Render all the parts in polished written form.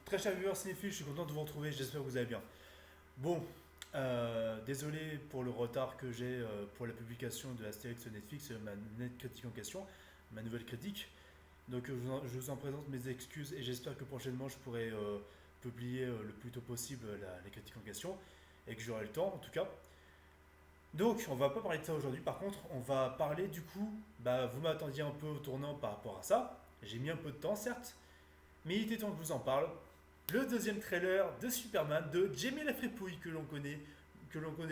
Très chers viewers cinéphiles, je suis content de vous retrouver, j'espère que vous allez bien. Bon, désolé pour le retard que j'ai pour la publication de Astérix sur Netflix, ma net critique en question, ma nouvelle critique. Donc je vous en présente mes excuses et j'espère que prochainement je pourrai publier le plus tôt possible les critiques en question et que j'aurai le temps en tout cas. Donc on va pas parler de ça aujourd'hui, par contre on va parler du coup, vous m'attendiez un peu au tournant par rapport à ça, j'ai mis un peu de temps certes, mais il était temps que je vous en parle. Le deuxième trailer de Superman de Jamie Lafripouille que l'on connaît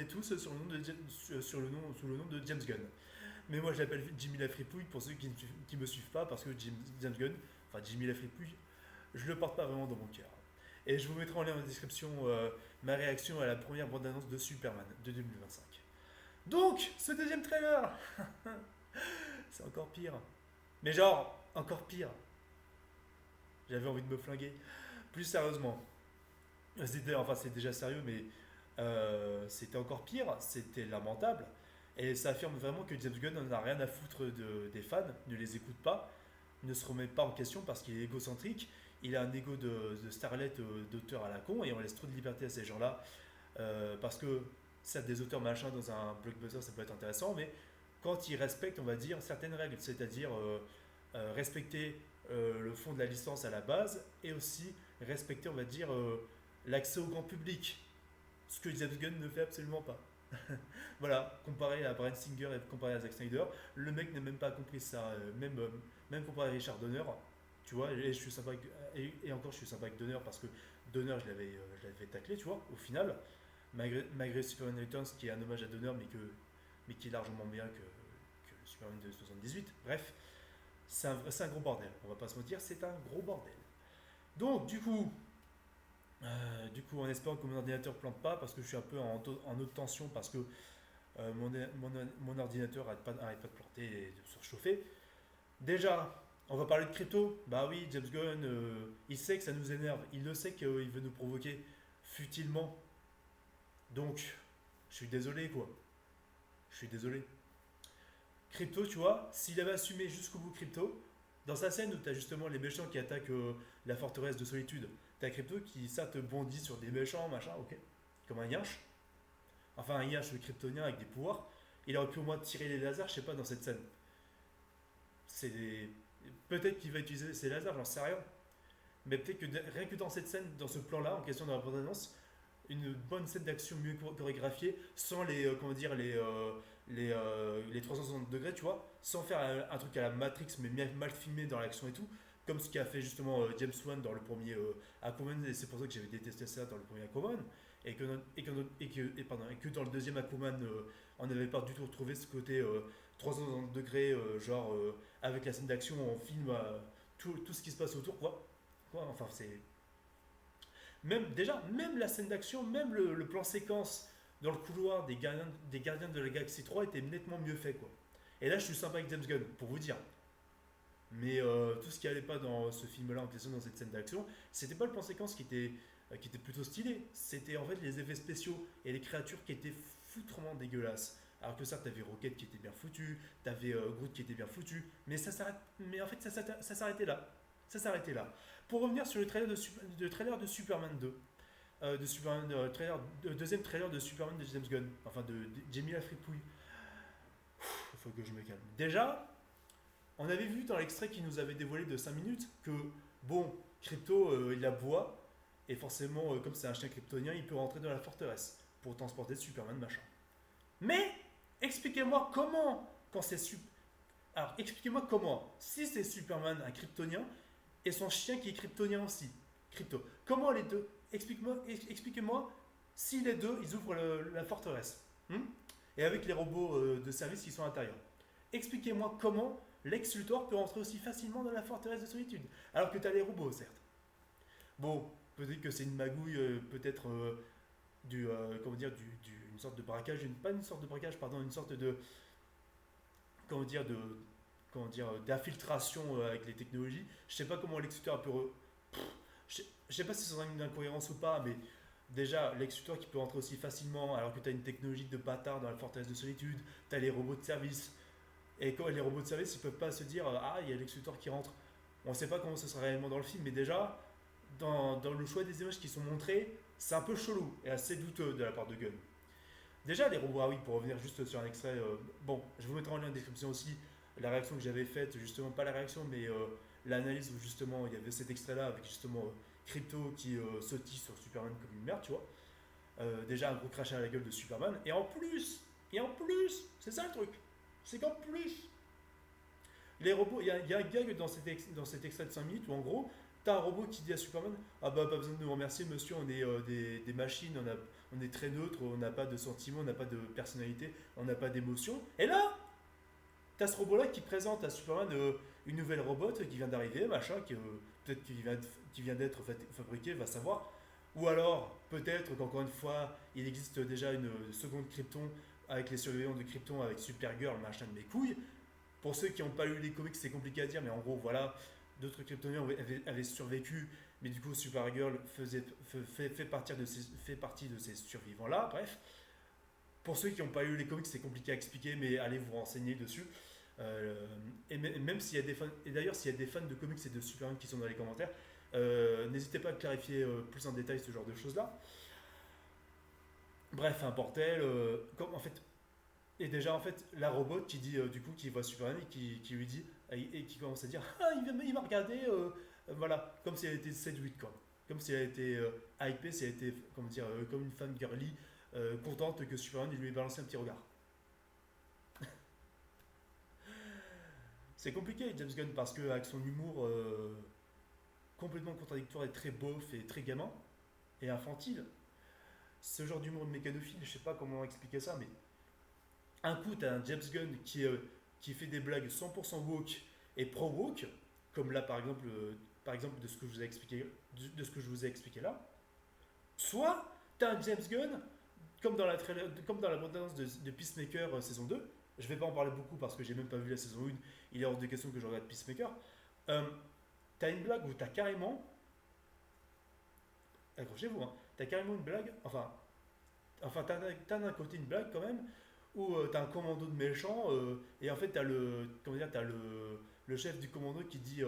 tous sur le nom de, sous le nom de James Gunn. Mais moi je l'appelle Jimmy Lafripouille pour ceux qui me suivent pas parce que James Gunn, enfin Jimmy Lafripouille, je le porte pas vraiment dans mon cœur. Et je vous mettrai en lien en description ma réaction à la première bande-annonce de Superman de 2025. Donc, ce deuxième trailer, c'est encore pire. Mais genre, encore pire. J'avais envie de me flinguer. Plus sérieusement, c'est déjà sérieux, mais c'était encore pire, c'était lamentable. Et ça affirme vraiment que James Gunn n'en a rien à foutre des fans, ne les écoute pas, ne se remet pas en question parce qu'il est égocentrique. Il a un ego de starlet, d'auteur à la con, et on laisse trop de liberté à ces gens-là. Parce que, certes, des auteurs machin dans un blockbuster, ça peut être intéressant, mais quand ils respectent, on va dire, certaines règles, c'est-à-dire respecter le fond de la licence à la base, et aussi respecter, on va dire, l'accès au grand public, ce que James Gunn ne fait absolument pas. Voilà, comparé à Bryan Singer et comparé à Zack Snyder, le mec n'a même pas compris ça, même comparé à Richard Donner, tu vois, et, je suis sympa avec, et encore je suis sympa avec Donner parce que Donner je l'avais taclé, tu vois, au final, malgré Superman Returns qui est un hommage à Donner mais qui est largement meilleur que le Superman de 78, bref, c'est un gros bordel, on va pas se mentir, c'est un gros bordel. Donc en espérant que mon ordinateur ne plante pas, parce que je suis un peu en haute tension, parce que mon ordinateur arrête pas de planter et de surchauffer. Déjà, on va parler de crypto. Bah oui, James Gunn, il sait que ça nous énerve, il le sait qu'il veut nous provoquer futilement. Donc, je suis désolé quoi. Je suis désolé. Crypto, tu vois, s'il avait assumé jusqu'au bout Crypto, dans sa scène où tu as justement les méchants qui attaquent la forteresse de solitude, t'as Crypto qui, ça, te bondit sur des méchants, machin, ok, comme un yinche. Enfin, un yinche kryptonien avec des pouvoirs. Il aurait pu au moins tirer les lasers, je sais pas, dans cette scène. C'est des... Peut-être qu'il va utiliser ses lasers, j'en sais rien. Mais peut-être que rien que dans cette scène, dans ce plan-là, en question de la bande-annonce, une bonne scène d'action mieux chorégraphiée, sans comment dire, les 360 degrés, tu vois, sans faire un truc à la Matrix, mais mal filmé dans l'action et tout, comme ce qu'a fait justement James Wan dans le premier Aquaman, et c'est pour ça que j'avais détesté ça dans le premier Aquaman, et que dans le deuxième Aquaman, on n'avait pas du tout retrouvé ce côté 360 degrés, avec la scène d'action, on filme tout ce qui se passe autour, quoi. Enfin, c'est même la scène d'action, même le plan séquence dans le couloir des gardiens de la Galaxie 3 était nettement mieux fait, quoi. Et là, je suis sympa avec James Gunn, pour vous dire. Mais tout ce qui allait pas dans ce film-là, en question, dans cette scène d'action, c'était pas le plan séquence qui était plutôt stylé. C'était en fait les effets spéciaux et les créatures qui étaient foutrement dégueulasses. Alors que ça, t'avais Rocket qui était bien foutu, t'avais Groot qui était bien foutu, mais en fait, ça s'arrêtait là. Ça s'arrêtait là. Pour revenir sur le trailer de Superman 2, deuxième trailer de Superman de James Gunn, enfin de Jamie Lafripouille. Il faut que je me calme. Déjà, on avait vu dans l'extrait qu'il nous avait dévoilé de 5 minutes que, bon, Crypto, il aboie, et forcément, comme c'est un chien kryptonien, il peut rentrer dans la forteresse pour transporter Superman, machin. Mais, expliquez-moi comment, quand c'est Alors, expliquez-moi comment, si c'est Superman, un kryptonien, et son chien qui est kryptonien aussi, crypto, comment les deux, expliquez-moi si les deux, ils ouvrent la forteresse, et avec les robots de service qui sont à l'intérieur. Expliquez-moi comment Lex Luthor peut rentrer aussi facilement dans la forteresse de solitude, alors que tu as les robots, certes. Bon, peut-être que c'est une magouille, peut-être une sorte de braquage, pas une sorte de braquage, pardon, une sorte de, comment dire, de, d'infiltration avec les technologies. Je sais pas comment Lex Luthor peut, je sais pas si c'est une incohérence ou pas, mais déjà, Lex Luthor qui peut rentrer aussi facilement, alors que tu as une technologie de bâtard dans la forteresse de solitude, tu as les robots de service, et quand les robots de service, ils peuvent pas se dire ah, il y a Lex Luthor qui rentre. On sait pas comment ce sera réellement dans le film, mais déjà, dans le choix des images qui sont montrées, c'est un peu chelou et assez douteux de la part de Gunn. Déjà, les robots, ah oui, pour revenir juste sur un extrait, bon, je vous mettrai en lien en description aussi la réaction que j'avais faite, justement, pas la réaction, mais l'analyse où justement il y avait cet extrait-là avec justement Crypto qui sautille sur Superman comme une merde, tu vois. Déjà un gros crash à la gueule de Superman, et en plus, c'est ça le truc, c'est qu'en plus, les robots, il y a un gag dans cet extrait de 5 minutes où en gros, t'as un robot qui dit à Superman: ah bah pas besoin de nous remercier monsieur, on est des machines, on est très neutre, on n'a pas de sentiments, on n'a pas de personnalité, on n'a pas d'émotion. Et là, t'as ce robot là qui présente à Superman une nouvelle robot qui vient d'arriver, machin, peut-être qui vient d'être fabriqué, va savoir. Ou alors, peut-être qu'encore une fois, il existe déjà une seconde Krypton avec les surveillants de Krypton, avec Supergirl, machin de mes couilles. Pour ceux qui n'ont pas lu les comics, c'est compliqué à dire, mais en gros, voilà, d'autres Kryptoniens avaient survécu, mais du coup, Supergirl fait partie de ces survivants-là. Bref, pour ceux qui n'ont pas lu les comics, c'est compliqué à expliquer, mais allez vous renseigner dessus. Et même s'il y a des fans, et d'ailleurs, s'il y a des fans de comics et de Superman qui sont dans les commentaires, n'hésitez pas à clarifier plus en détail ce genre de choses-là. Bref, un bordel. En fait, et déjà, en fait, la robot qui dit, du coup, qui voit Superman et qui lui dit, et qui commence à dire: ah, il m'a regardé, voilà, comme si elle était séduite, quoi. Comme si elle était hypée, si elle était, comment dire, comme une femme girly, contente que Superman lui ait balancé un petit regard. C'est compliqué, James Gunn, parce qu'avec son humour complètement contradictoire et très beauf et très gamin et infantile, ce genre d'humour de mécanophile, je sais pas comment expliquer ça, mais un coup, t'as un James Gunn qui fait des blagues 100% woke et pro-woke, comme là par exemple de ce que je vous ai expliqué, de ce que je vous ai expliqué là. Soit t'as un James Gunn, comme dans la bande-annonce de Peacemaker saison 2. Je vais pas en parler beaucoup parce que j'ai même pas vu la saison 1, il est hors de question que je regarde Peacemaker. Euh, T'as une blague où t'as carrément, accrochez-vous, hein, t'as carrément une blague, enfin t'as d'un côté une blague quand même, où t'as un commando de méchants, et en fait t'as le chef du commando qui dit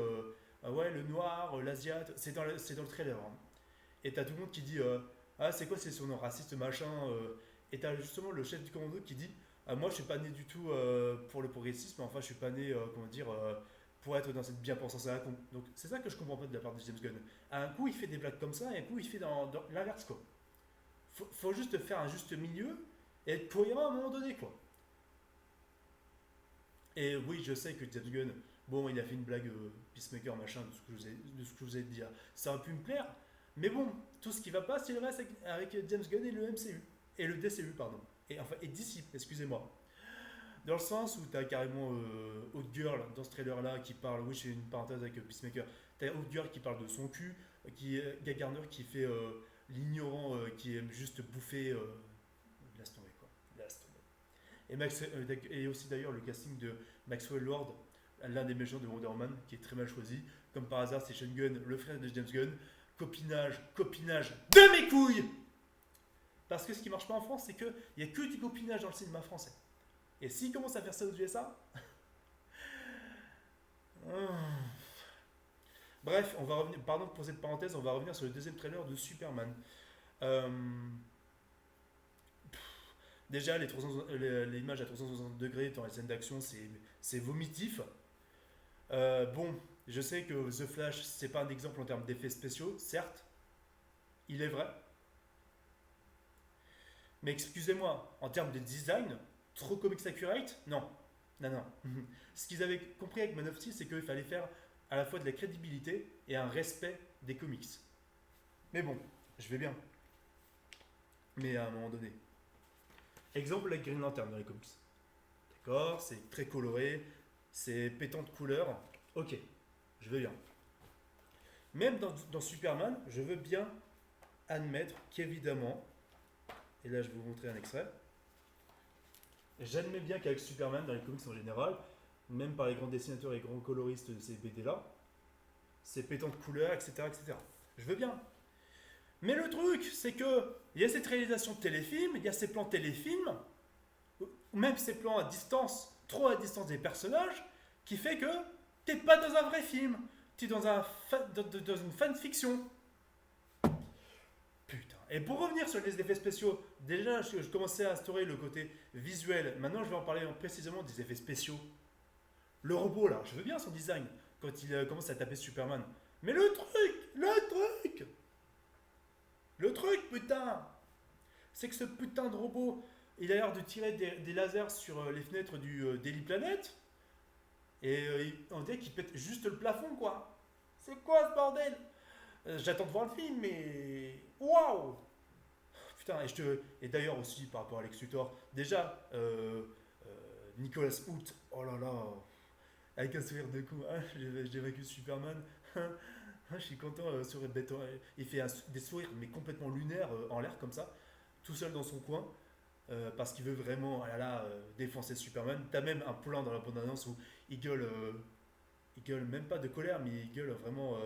ah ouais, le noir, l'asiate, c'est dans le trailer, hein. Et t'as tout le monde qui dit ah, c'est quoi ces surnoms racistes, machin, et t'as justement le chef du commando qui dit: ah, moi je suis pas né du tout pour le progressisme, enfin je suis pas né, comment dire, pour être dans cette bien-pensance à la con. Donc c'est ça que je comprends pas de la part de James Gunn. Un coup il fait des blagues comme ça, et un coup il fait dans l'inverse, quoi. Faut juste faire un juste milieu et être cohérent à un moment donné, quoi. Et oui, je sais que James Gunn, bon, il a fait une blague Peacemaker, machin, de ce que je vous ai dit. Ça aurait pu me plaire, mais bon, tout ce qui va pas, c'est le reste avec James Gunn et le MCU. Et le DCU, pardon. Et DC, excusez-moi. Dans le sens où t'as carrément Hot Girl dans ce trailer-là qui parle, oui, je fais une parenthèse avec Peacemaker, t'as Hot Girl qui parle de son cul, Guy Garner qui fait l'ignorant qui aime juste bouffer. Laisse tomber, quoi. Laisse tomber. Et aussi d'ailleurs le casting de Maxwell Lord, l'un des méchants de Wonder Woman, qui est très mal choisi. Comme par hasard, c'est Sean Gunn, le frère de James Gunn. Copinage de mes couilles. Parce que ce qui marche pas en France, c'est qu'il n'y a que du copinage dans le cinéma français. Et s'ils commencent à faire ça aux USA. Bref, on va revenir. Pardon pour cette parenthèse, on va revenir sur le deuxième trailer de Superman. Euh, Déjà, les images à 360 degrés dans les scènes d'action, c'est vomitif. Bon, je sais que The Flash, c'est pas un exemple en termes d'effets spéciaux, certes, il est vrai. Mais excusez-moi, en termes de design, trop comics accurate, non. Non, non. Ce qu'ils avaient compris avec Man of Steel, c'est qu'il fallait faire à la fois de la crédibilité et un respect des comics. Mais bon, je vais bien. Mais à un moment donné. Exemple, la Green Lantern dans les comics. D'accord, c'est très coloré, c'est pétant de couleurs. Ok, je veux bien. Même dans Superman, je veux bien admettre qu'évidemment, et là je vais vous montrer un extrait, j'admets bien qu'avec Superman, dans les comics en général, même par les grands dessinateurs et grands coloristes de ces BD-là, c'est pétant de couleurs, etc., etc. Je veux bien. Mais le truc, c'est que il y a cette réalisation de téléfilm, il y a ces plans téléfilms, ou même ces plans à distance, trop à distance des personnages, qui fait que t'es pas dans un vrai film, t'es dans une fanfiction. Et pour revenir sur les effets spéciaux, déjà je commençais à instaurer le côté visuel. Maintenant, je vais en parler précisément des effets spéciaux. Le robot là, je veux bien son design quand il commence à taper Superman. Mais le truc, putain, c'est que ce putain de robot, il a l'air de tirer des lasers sur les fenêtres du Daily Planet. Et on dirait qu'il pète juste le plafond, quoi. C'est quoi ce bordel? J'attends de voir le film, mais. Waouh! Putain, et d'ailleurs aussi par rapport à Lex Luthor, déjà, Nicolas Hoult, oh là là, avec un sourire de con, hein, j'ai vaincu Superman. Je suis content, sourire bête. Il fait des sourires, mais complètement lunaires en l'air comme ça, tout seul dans son coin. Parce qu'il veut vraiment ah là là, défoncer Superman. T'as même un plan dans la bande-annonce où il gueule même pas de colère, mais il gueule vraiment.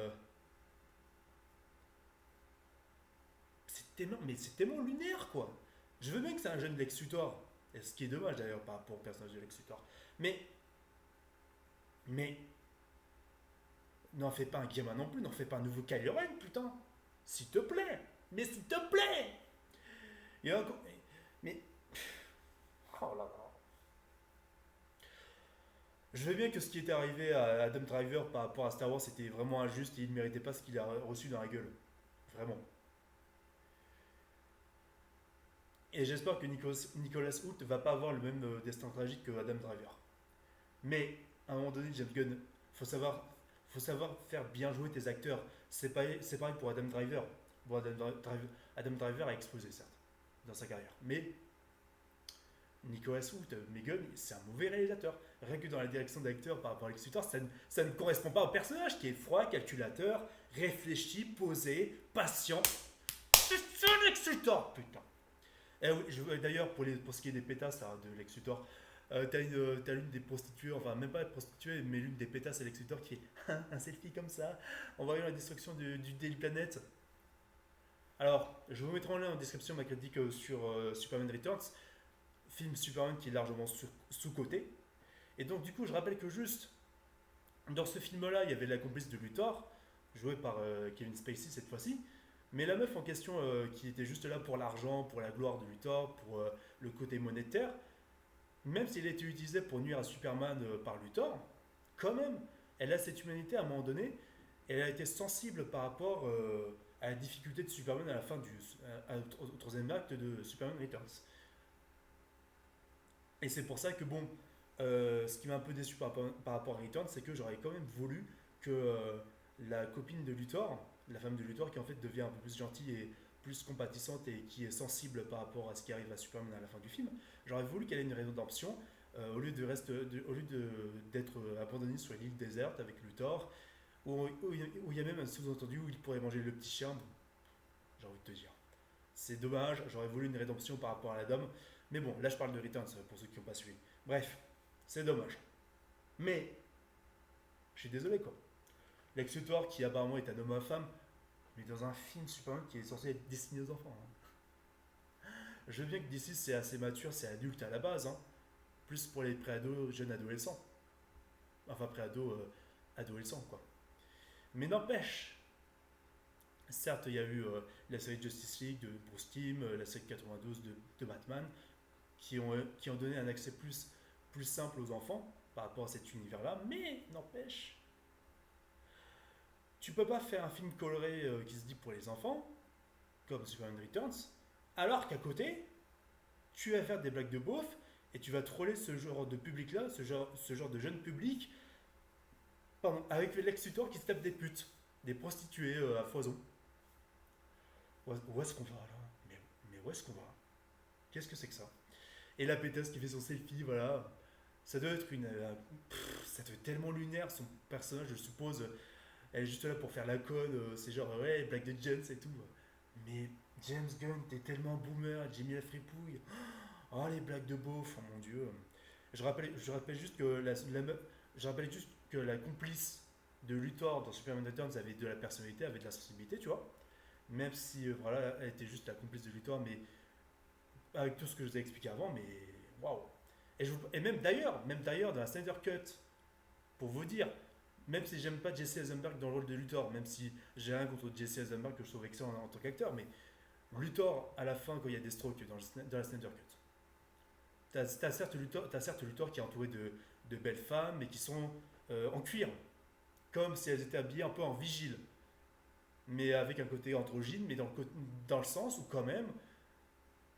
C'est tellement lunaire, quoi. Je veux bien que c'est un jeune Lex Luthor, et ce qui est dommage d'ailleurs par rapport au personnage de Lex Luthor. Mais, n'en fais pas un gamin non plus, n'en fais pas un nouveau Kylo Ren, putain. S'il te plaît. Mais s'il te plaît. Il y a encore. Mais. Oh là là. Je veux bien que ce qui était arrivé à Adam Driver par rapport à Star Wars c'était vraiment injuste et il ne méritait pas ce qu'il a reçu dans la gueule. Vraiment. Et j'espère que Nicolas Hoult va pas avoir le même destin tragique que Adam Driver. Mais à un moment donné, James Gunn, faut savoir, faut savoir faire bien jouer tes acteurs. C'est pareil pour Adam Driver. Bon, Adam Driver a explosé certes dans sa carrière, mais Nicolas Hoult, Megan, c'est un mauvais réalisateur. Rien que dans la direction d'acteur par rapport à Lex Luthor, ça ne correspond pas au personnage qui est froid, calculateur, réfléchi, posé, patient. C'est ça Lex Luthor, putain. Et oui, d'ailleurs, pour ce qui est des pétasses là, de Lex Luthor, t'as l'une des prostituées, enfin même pas prostituée, mais l'une des pétasses à Lex Luthor qui fait un selfie comme ça, en voyant la destruction du Daily Planet. Alors, je vous mettrai en lien en description ma critique sur Superman Returns, film Superman qui est largement sous-coté. Et donc, du coup, je rappelle que juste dans ce film-là, il y avait la complice de Luthor, jouée par Kevin Spacey cette fois-ci. Mais la meuf en question, qui était juste là pour l'argent, pour la gloire de Luthor, pour le côté monétaire, même s'il a été utilisé pour nuire à Superman par Luthor, quand même, elle a cette humanité à un moment donné. Elle a été sensible par rapport à la difficulté de Superman à la fin au troisième acte de Superman Returns. Et c'est pour ça que, bon, ce qui m'a un peu déçu par rapport à Return, c'est que j'aurais quand même voulu que la copine de Luthor, la femme de Luthor, qui en fait devient un peu plus gentille et plus compatissante et qui est sensible par rapport à ce qui arrive à Superman à la fin du film, j'aurais voulu qu'elle ait une rédemption au lieu d'être abandonnée sur l'île déserte avec Luthor, où il y a même un sous-entendu où il pourrait manger le petit chien. Bon, j'ai envie de te dire. C'est dommage, j'aurais voulu une rédemption par rapport à la dame. Mais bon, là je parle de Returns pour ceux qui n'ont pas suivi. Bref, c'est dommage. Mais, je suis désolé quoi. Lex Luthor qui apparemment est un homme à femme, mais dans un film Superman qui est censé être destiné aux enfants. Hein. Je veux bien que d'ici c'est assez mature, c'est adulte à la base. Hein. Plus pour les pré-ados, jeunes adolescents. Enfin pré-ados, adolescents quoi. Mais n'empêche, certes il y a eu la série Justice League de Bruce Timm, la série 92 de Batman, qui ont donné un accès plus simple aux enfants par rapport à cet univers-là, mais n'empêche, tu peux pas faire un film coloré qui se dit pour les enfants, comme Superman Returns, alors qu'à côté, tu vas faire des blagues de beauf et tu vas troller ce genre de public-là, ce genre de jeune public, pardon, avec Lex Luthor qui se tape des putes, des prostituées à foison. Où est-ce qu'on va là mais où est-ce qu'on va? Qu'est-ce que c'est que ça? Et la pétasse qui fait son selfie, voilà. Ça doit être ça doit être tellement lunaire, son personnage, je suppose. Elle est juste là pour faire la conne, c'est genre, ouais, blague de James et tout. Mais James Gunn, t'es tellement boomer, Jimmy la fripouille. Oh, les blagues de beauf, oh mon dieu. Je rappelle juste que la complice de Luthor dans Superman Returns avait de la personnalité, avait de la sensibilité, tu vois. Même si, voilà, elle était juste la complice de Luthor, mais avec tout ce que je vous ai expliqué avant, mais waouh! Et même d'ailleurs, dans la Snyder Cut, pour vous dire, même si j'aime pas Jesse Eisenberg dans le rôle de Luthor, même si j'ai rien contre Jesse Eisenberg que je trouve excellent en tant qu'acteur, mais Luthor, à la fin, quand il y a des strokes dans la Snyder Cut, t'as certes Luthor qui est entouré de belles femmes, mais qui sont en cuir, comme si elles étaient habillées un peu en vigile, mais avec un côté androgyne, mais dans le sens où quand même,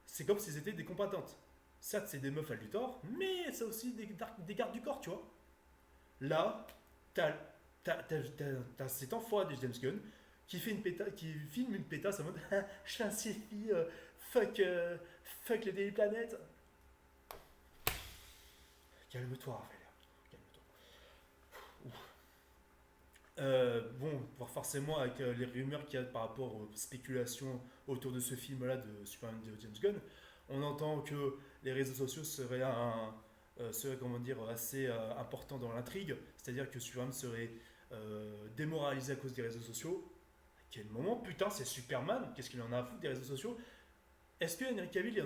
c'est comme si elles étaient des combattantes. Certes, c'est des meufs à Luthor, mais c'est aussi des gardes du corps, tu vois. Là, t'as, t'as cet enfoiré de James Gunn qui filme une pétasse en mode je suis un sci-fi, fuck, fuck les Daily Planet. Calme-toi, Raphaël. Calme-toi. Bon, forcément, avec les rumeurs qu'il y a par rapport aux spéculations autour de ce film-là de Superman de James Gunn, on entend que les réseaux sociaux seraient comment dire, assez importants dans l'intrigue, c'est-à-dire que Superman serait démoralisé à cause des réseaux sociaux. À quel moment, putain, c'est Superman, qu'est-ce qu'il en a à foutre des réseaux sociaux? Est-ce que Henry Cavill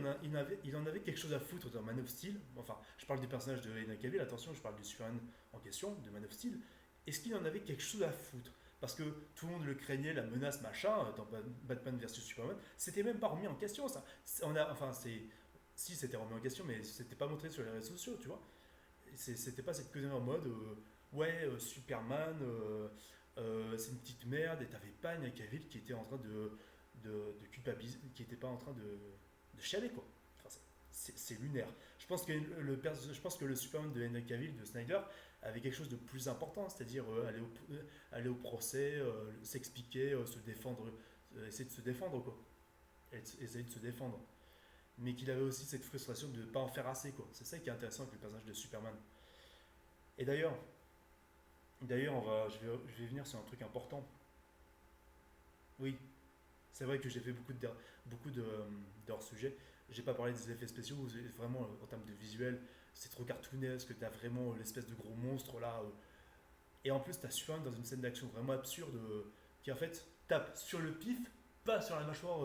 il en avait quelque chose à foutre dans Man of Steel? Enfin, je parle du personnage de Henry Cavill, attention, je parle du Superman en question, de Man of Steel. Est-ce qu'il en avait quelque chose à foutre? Parce que tout le monde le craignait, la menace, machin, dans Batman versus Superman. C'était même pas remis en question, ça. Enfin, si, c'était remis en question, mais c'était pas montré sur les réseaux sociaux, tu vois. C'était pas cette connerie en mode, ouais, Superman, c'est une petite merde, et t'avais pas Henry Cavill qui était en train de culpabiliser, qui était pas en train de chialer, quoi. Enfin, c'est lunaire. Je pense que le Superman de Henry Cavill, de Snyder, avait quelque chose de plus important, c'est-à-dire aller au procès, s'expliquer, se défendre, essayer de se défendre, quoi. Essayer de se défendre. Mais qu'il avait aussi cette frustration de ne pas en faire assez, quoi. C'est ça qui est intéressant avec le personnage de Superman. Et d'ailleurs, je vais venir sur un truc important. Oui, c'est vrai que j'ai fait beaucoup d'hors-sujet. J'ai pas parlé des effets spéciaux, vraiment en termes de visuel, c'est trop cartoonesque, t'as vraiment l'espèce de gros monstre là. Et en plus, t'as Superman dans une scène d'action vraiment absurde qui en fait tape sur le pif, pas sur la mâchoire.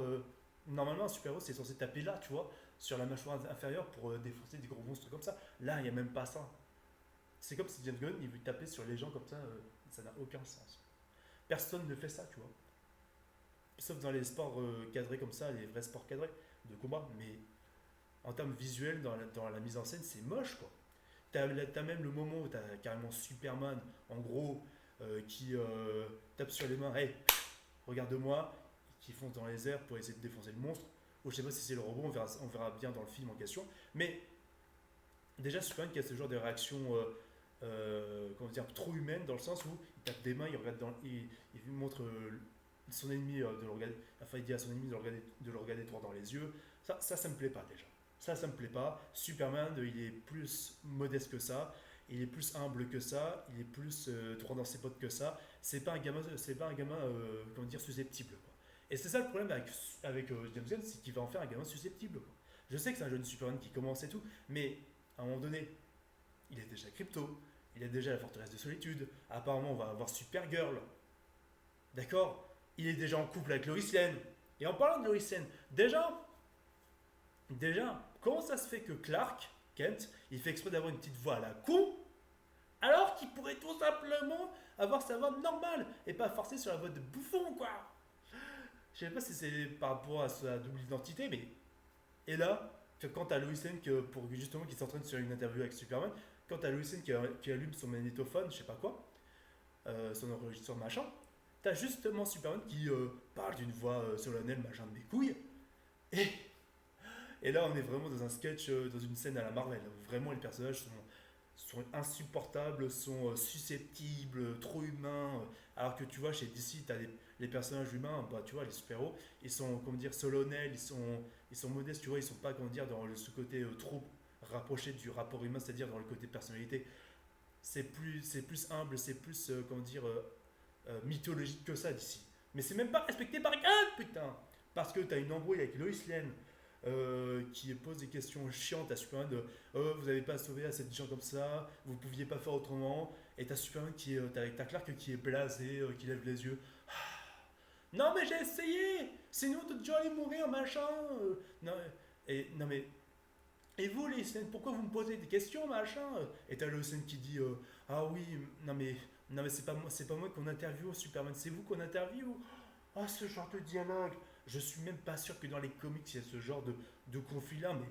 Normalement, un super-héros c'est censé taper là, tu vois, sur la mâchoire inférieure pour défoncer des gros monstres comme ça. Là, il n'y a même pas ça. C'est comme si James Gunn il veut taper sur les gens comme ça n'a aucun sens. Personne ne fait ça, tu vois. Sauf dans les sports cadrés comme ça, les vrais sports cadrés de combat. Mais en termes visuels, dans la mise en scène, c'est moche, quoi. T'as même le moment où t'as carrément Superman, en gros, qui tape sur les mains, hey, regarde-moi, qui fonce dans les airs pour essayer de défoncer le monstre. Ou je sais pas si c'est le robot, on verra bien dans le film en question. Mais déjà, Superman qui a ce genre de réaction, comment dire, trop humaine, dans le sens où il tape des mains, il montre son ennemi de le regarder, enfin il dit à son ennemi de le regarder droit dans les yeux. Ça me plaît pas déjà. Ça me plaît pas. Superman, il est plus modeste que ça. Il est plus humble que ça. Il est plus droit dans ses potes que ça. C'est pas un gamin, comment dire, susceptible, quoi. Et c'est ça le problème avec James Gunn, c'est qu'il va en faire un gamin susceptible, quoi. Je sais que c'est un jeune Superman qui commence et tout, mais à un moment donné, il est déjà crypto. Il a déjà la forteresse de solitude. Apparemment, on va avoir Supergirl. D'accord? Il est déjà en couple avec Lois Lane. Et en parlant de Lois Lane, déjà, comment ça se fait que Clark Kent, il fait exprès d'avoir une petite voix à la con, alors qu'il pourrait tout simplement avoir sa voix normale et pas forcer sur la voix de bouffon, quoi. Je sais pas si c'est par rapport à sa double identité, mais. Et là, quand t'as Lois Lane pour justement qui s'entraîne sur une interview avec Superman, quand t'as Lois Lane qui allume son magnétophone, je sais pas quoi, son enregistreur machin, t'as justement Superman qui parle d'une voix solennelle, machin de mes couilles, et Et là, on est vraiment dans un sketch, dans une scène à la Marvel, où vraiment les personnages sont insupportables, sont susceptibles, trop humains. Alors que tu vois, chez DC, tu as les personnages humains, bah, tu vois, les super-héros, ils sont, comment dire, solennels, ils sont modestes, tu vois, ils sont pas, comment dire, dans ce côté trop rapproché du rapport humain, c'est-à-dire dans le côté personnalité. C'est plus humble, c'est plus, comment dire, mythologique que ça d'ici. Mais c'est même pas respecté par quelqu'un, putain! Parce que t'as une embrouille avec Lois Lane qui pose des questions chiantes à Superman de vous n'avez pas sauvé assez de gens comme ça, vous pouviez pas faire autrement. Et t'as Superman t'as Clark qui est blasé, qui lève les yeux. Non mais j'ai essayé, sinon t'as déjà allé mourir machin. Non, non mais et vous les scènes, pourquoi vous me posez des questions machin. Et t'as le scène qui dit ah oui non mais c'est pas moi qu'on interviewe Superman, c'est vous qu'on interviewe. Oh ce genre de dialogue. Je suis même pas sûr que dans les comics il y a ce genre de conflit-là, mais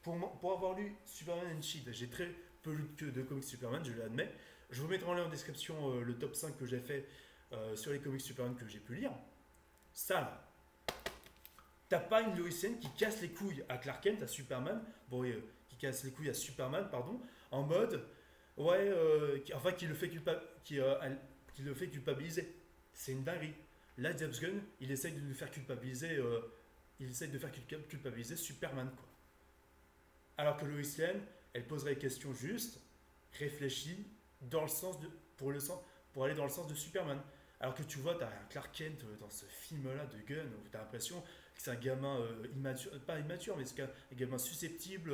pour avoir lu Superman and Shield, j'ai très peu lu de comics Superman, je l'admets. Je vous mettrai en lien en description le top 5 que j'ai fait sur les comics Superman que j'ai pu lire. Ça, là, t'as pas une Lois Lane qui casse les couilles à Clark Kent, à Superman, bon, qui casse les couilles à Superman, pardon, en mode, ouais, qui le fait culpabiliser. C'est une dinguerie. Là, James Gunn, il essaye de nous faire culpabiliser, culpabiliser Superman, quoi. Alors que Lois Lane, elle poserait des questions justes, réfléchies, dans le sens de, pour aller dans le sens de Superman. Alors que tu vois, t'as un Clark Kent dans ce film-là de Gunn, où t'as l'impression que c'est un gamin immature, pas immature, mais c'est un gamin susceptible,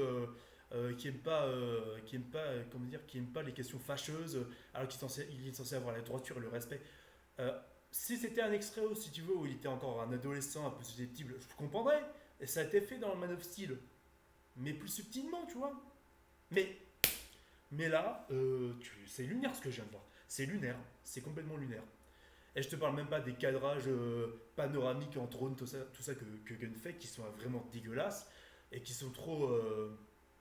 qui aime pas les questions fâcheuses, alors il est censé avoir la droiture et le respect. Euh, Si c'était un extrait, si tu veux, où il était encore un adolescent un peu susceptible, je comprendrais. Et ça a été fait dans le Man of Steel, mais plus subtilement, tu vois. Mais, mais là, c'est lunaire ce que je viens de voir. C'est lunaire, c'est complètement lunaire. Et je te parle même pas des cadrages panoramiques en drone, tout ça que Gunn fait, qui sont vraiment dégueulasses et qui sont trop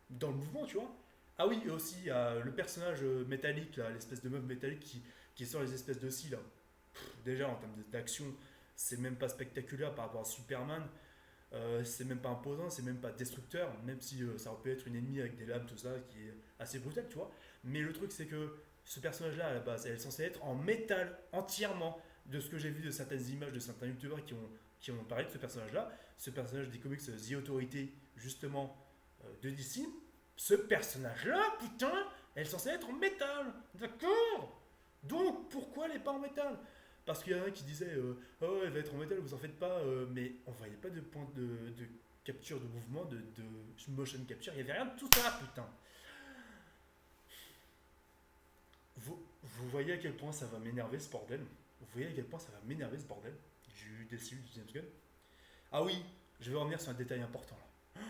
dans le mouvement, tu vois. Ah oui, et aussi il y a le personnage métallique, là, l'espèce de meuf métallique qui sort les espèces de scies, là. Déjà, en termes d'action, c'est même pas spectaculaire par rapport à Superman. C'est même pas imposant, c'est même pas destructeur, même si ça aurait pu être une ennemie avec des lames, tout ça, qui est assez brutal, tu vois. Mais le truc, c'est que ce personnage-là, à la base, elle est censée être en métal entièrement. De ce que j'ai vu de certaines images de certains youtubeurs qui ont parlé de ce personnage des comics The Authority, justement, de DC, ce personnage-là, putain, elle est censée être en métal, d'accord. Donc, pourquoi elle n'est pas en métal? Parce qu'il y en a qui disaient oh, elle va être en métal, vous en faites pas, mais on voyait pas de point de capture de mouvement, de motion capture, il y avait rien de tout ça, putain. Vous voyez à quel point ça va m'énerver ce bordel. Vous voyez à quel point ça va m'énerver ce bordel du DCU du James Gunn. Ah oui, je vais revenir sur un détail important là.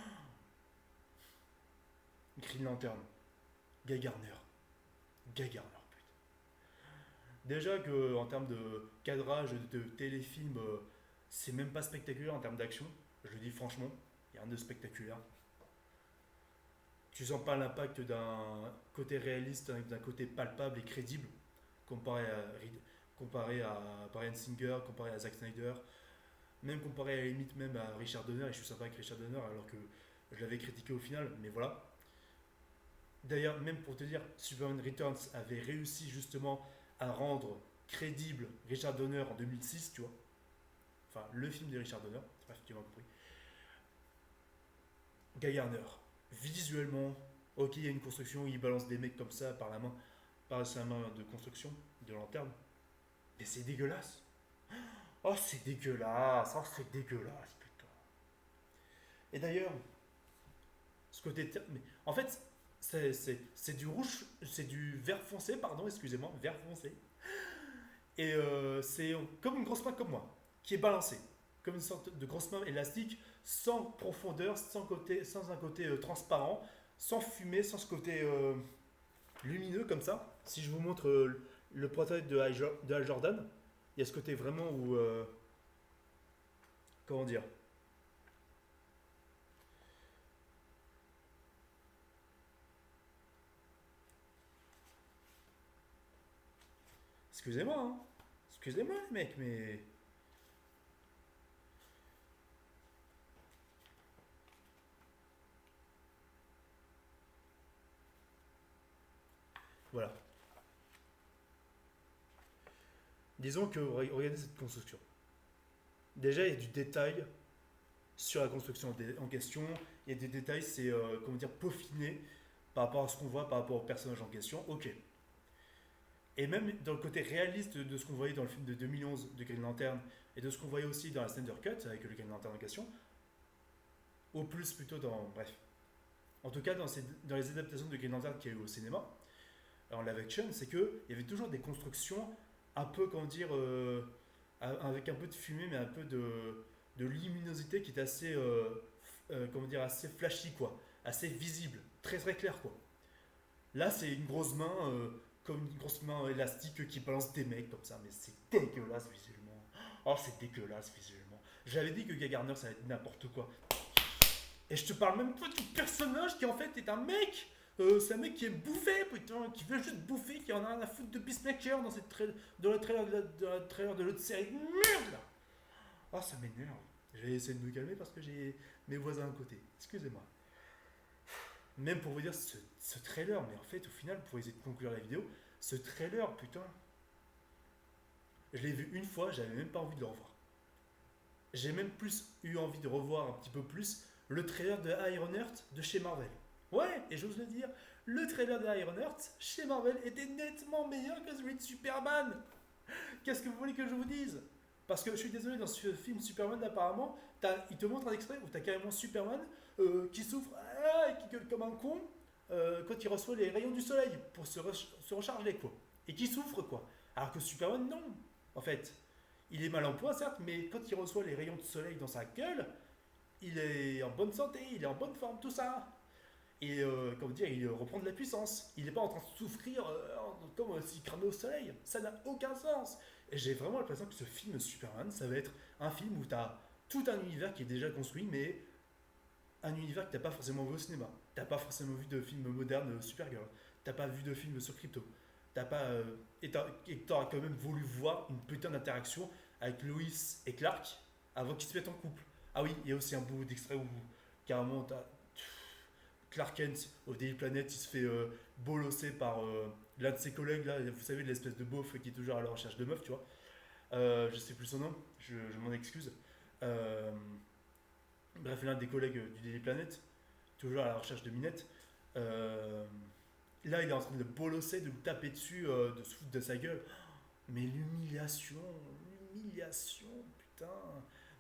Green Lantern, Guy Garner. Guy Garner, putain. Déjà que en termes de cadrage de téléfilm, c'est même pas spectaculaire en termes d'action. Je le dis franchement, il y a rien de spectaculaire. Tu sens pas l'impact d'un côté réaliste, d'un côté palpable et crédible comparé à, comparé à Bryan Singer, comparé à Zack Snyder, même comparé à la limite même à Richard Donner. Et je suis sympa avec Richard Donner alors que je l'avais critiqué au final, mais voilà. D'ailleurs, même pour te dire, Superman Returns avait réussi justement à rendre crédible Richard Donner en 2006, tu vois. Enfin, le film de Richard Donner, bref, tu m'as compris. Guy Garner, visuellement, ok, il y a une construction, il balance des mecs comme ça par la main, par sa main de construction, de lanterne, mais c'est dégueulasse. Oh, c'est dégueulasse, putain. Et d'ailleurs, ce côté. Mais en fait, c'est du rouge, c'est du vert foncé, pardon, excusez-moi, vert foncé. Et c'est comme une grosse main comme moi, qui est balancée, comme une sorte de grosse main élastique, sans profondeur, sans un côté transparent, sans fumée, sans ce côté lumineux comme ça. Si je vous montre le prototype de Hal Jordan, il y a ce côté vraiment où. Comment dire? Excusez-moi, hein. Excusez-moi, les mecs, mais. Voilà. Disons que, regardez cette construction. Déjà, il y a du détail sur la construction en question. Il y a des détails, c'est, comment dire, peaufiné par rapport à ce qu'on voit, par rapport au personnage en question. Ok. Et même dans le côté réaliste de ce qu'on voyait dans le film de 2011 de Green Lantern et de ce qu'on voyait aussi dans la Snyder Cut avec le Green Lantern en question, au plus plutôt dans. Bref. En tout cas, dans les adaptations de Green Lantern qu'il y a eu au cinéma, en live action, c'est qu'il y avait toujours des constructions un peu, comment dire, avec un peu de fumée, mais un peu de luminosité qui est assez, comment dire, assez flashy, quoi. Assez visible, très très clair, quoi. Là, c'est une grosse main, comme une grosse main élastique qui balance des mecs comme ça, mais c'est dégueulasse visuellement. Oh, c'est dégueulasse visuellement. J'avais dit que Guy Gardner, ça allait être n'importe quoi. Et je te parle même pas du personnage qui en fait est un mec. C'est un mec qui est bouffé, putain, qui veut juste bouffer, qui en a rien à foutre de Peacemaker dans le trailer de l'autre série de merde là. Oh, ça m'énerve. Je vais essayer de me calmer parce que j'ai mes voisins à côté. Excusez-moi. Même pour vous dire ce trailer, mais en fait, au final, pour essayer de conclure la vidéo, ce trailer, putain, je l'ai vu une fois, j'avais même pas envie de le revoir. J'ai même plus eu envie de revoir un petit peu plus le trailer de Ironheart de chez Marvel. Ouais, et j'ose le dire, le trailer de Ironheart chez Marvel était nettement meilleur que celui de Superman. Qu'est-ce que vous voulez que je vous dise? Parce que je suis désolé, dans ce film Superman, apparemment, il te montre un extrait où t'as carrément Superman qui souffre et qui gueule comme un con quand il reçoit les rayons du soleil pour se recharger, quoi. Et qui souffre, quoi. Alors que Superman, non. En fait, il est mal en point, certes, mais quand il reçoit les rayons de soleil dans sa gueule, il est en bonne santé, il est en bonne forme, tout ça. Et comment dire, il reprend de la puissance. Il n'est pas en train de souffrir comme s'il cramait au soleil. Ça n'a aucun sens. Et j'ai vraiment l'impression que ce film Superman, ça va être un film où tu as tout un univers qui est déjà construit, mais un univers que tu n'as pas forcément vu au cinéma. Tu n'as pas forcément vu de film moderne Supergirl. Tu n'as pas vu de film sur Crypto. T'as pas, et tu auras quand même voulu voir une putain d'interaction avec Lois et Clark avant qu'ils se mettent en couple. Ah oui, il y a aussi un bout d'extrait où carrément Clark Kent au Daily Planet, il se fait bolosser par l'un de ses collègues, là, vous savez, l'espèce de beauf qui est toujours à la recherche de meufs, tu vois. Je sais plus son nom, je m'en excuse. Euh, Bref, l'un des collègues du Daily Planet, toujours à la recherche de Minette. Euh, Là, il est en train de le bolosser, de lui taper dessus, de se foutre de sa gueule. Mais l'humiliation, putain.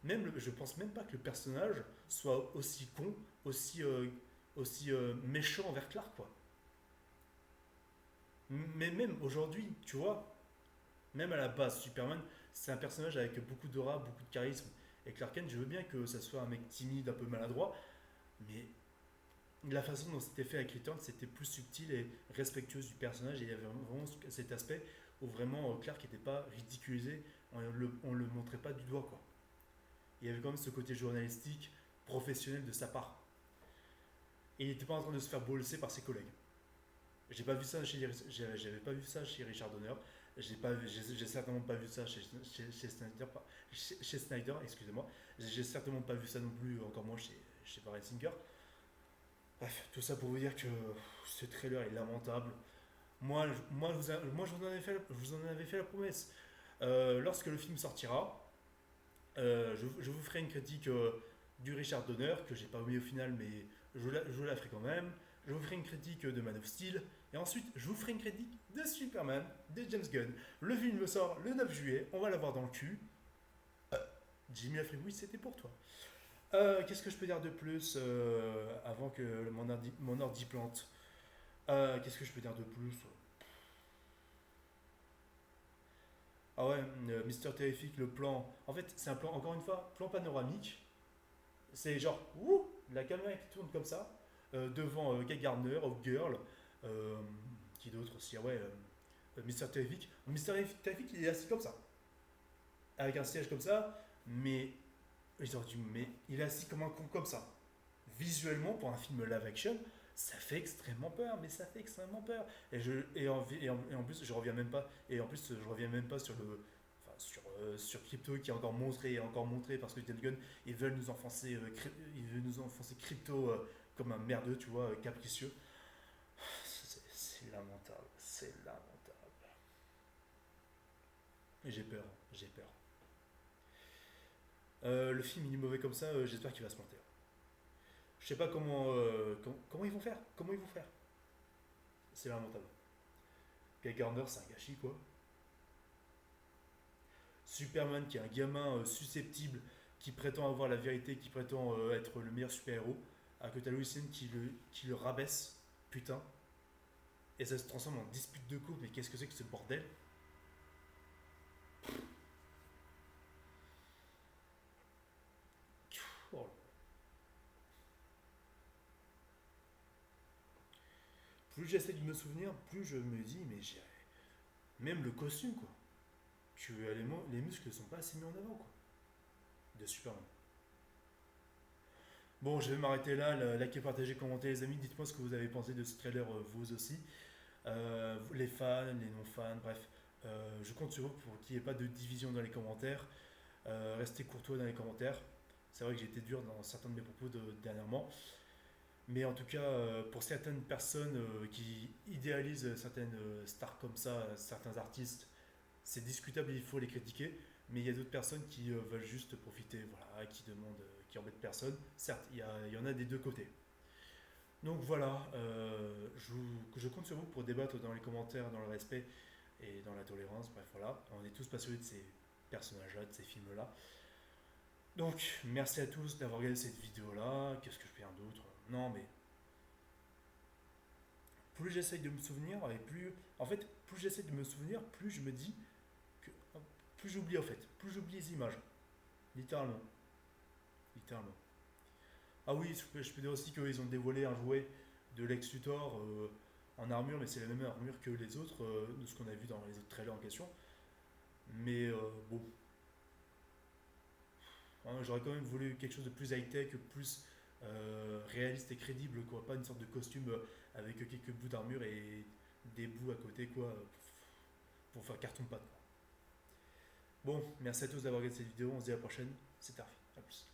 Même je pense même pas que le personnage soit aussi con, aussi méchant envers Clark, quoi. Mais même aujourd'hui, tu vois, même à la base, Superman, c'est un personnage avec beaucoup d'aura, beaucoup de charisme. Et Clark Kent, je veux bien que ça soit un mec timide, un peu maladroit, mais la façon dont c'était fait avec Return, c'était plus subtil et respectueux du personnage. Et il y avait vraiment cet aspect où vraiment Clark n'était pas ridiculisé, on le montrait pas du doigt, quoi. Il y avait quand même ce côté journalistique, professionnel de sa part. Et il n'était pas en train de se faire bolosser par ses collègues. J'ai pas vu ça j'avais pas vu ça chez Richard Donner. J'ai certainement pas vu ça chez Snyder, chez Snyder, excusez-moi. J'ai certainement pas vu ça non plus, encore moins chez Bryan Singer. Bref, tout ça pour vous dire que ce trailer est lamentable. Moi, je vous en avais fait la promesse. Lorsque le film sortira, je vous ferai une critique du Richard Donner, que j'ai pas oublié au final, mais je la ferai quand même. Je vous ferai une critique de Man of Steel. Et ensuite, je vous ferai une critique de Superman, de James Gunn. Le film sort le 9 juillet, on va l'avoir dans le cul. Jimmy Afrique, oui, c'était pour toi. Qu'est-ce que je peux dire de plus avant que mon ordi plante? Qu'est-ce que je peux dire de plus? Ah ouais, Mister Terrific, le plan. En fait, c'est un plan, encore une fois, plan panoramique. C'est genre, ouh, la caméra qui tourne comme ça, devant Guy Gardner, Girl, euh, qui d'autre aussi? Ah ouais, Mister Terrific. Mister Terrific, il est assis comme ça, avec un siège comme ça, mais ils auraient dû, mais il est assis comme un con comme ça. Visuellement, pour un film live action, ça fait extrêmement peur, mais ça fait extrêmement peur. Et en plus, je reviens même pas, et en plus, je reviens même pas sur sur Crypto qui est encore montré et encore montré parce que James Gunn, ils veulent nous enfoncer Crypto comme un merdeux, tu vois, capricieux. C'est lamentable, c'est lamentable. Et j'ai peur, j'ai peur. Le film il est mauvais comme ça, j'espère qu'il va se planter. Je sais pas comment ils vont faire. Comment ils vont faire. C'est lamentable. Guy Gardner, c'est un gâchis, quoi. Superman, qui est un gamin susceptible, qui prétend avoir la vérité, qui prétend être le meilleur super-héros, alors que t'as Lois Lane qui le rabaisse, putain. Et ça se transforme en dispute de couple, mais qu'est-ce que c'est que ce bordel? Oh. Plus j'essaie de me souvenir, plus je me dis, mais j'ai. Même le costume, quoi. que les muscles ne sont pas assez mis en avant, quoi, de Superman. Bon, je vais m'arrêter là. Likez, partagez, commentez, les amis. Dites-moi ce que vous avez pensé de ce trailer, vous aussi. Les fans, les non-fans, bref. Je compte sur vous pour qu'il n'y ait pas de division dans les commentaires. Restez courtois dans les commentaires. C'est vrai que j'ai été dur dans certains de mes propos dernièrement. Mais en tout cas, pour certaines personnes qui idéalisent certaines stars comme ça, certains artistes, c'est discutable et il faut les critiquer. Mais il y a d'autres personnes qui veulent juste profiter, voilà, qui demandent, qui embêtent personne. Certes, il y en a des deux côtés. Donc voilà, je compte sur vous pour débattre dans les commentaires, dans le respect et dans la tolérance. Bref, voilà, on est tous passionnés de ces personnages-là, de ces films-là. Donc, merci à tous d'avoir regardé cette vidéo-là. Qu'est-ce que je peux dire d'autre? Non, mais plus j'essaye de me souvenir, et plus. En fait, plus j'essaie de me souvenir, plus je me dis que. Plus j'oublie en fait. Plus j'oublie les images. Littéralement. Littéralement. Ah oui, je peux dire aussi qu'ils ont dévoilé un jouet de Lex Luthor en armure, mais c'est la même armure que les autres, de ce qu'on a vu dans les autres trailers en question. Mais bon, hein, j'aurais quand même voulu quelque chose de plus high-tech, plus réaliste et crédible, quoi. Pas une sorte de costume avec quelques bouts d'armure et des bouts à côté, quoi, pour faire carton-pâte. Bon, merci à tous d'avoir regardé cette vidéo, on se dit à la prochaine, c'est Tarfi, à plus.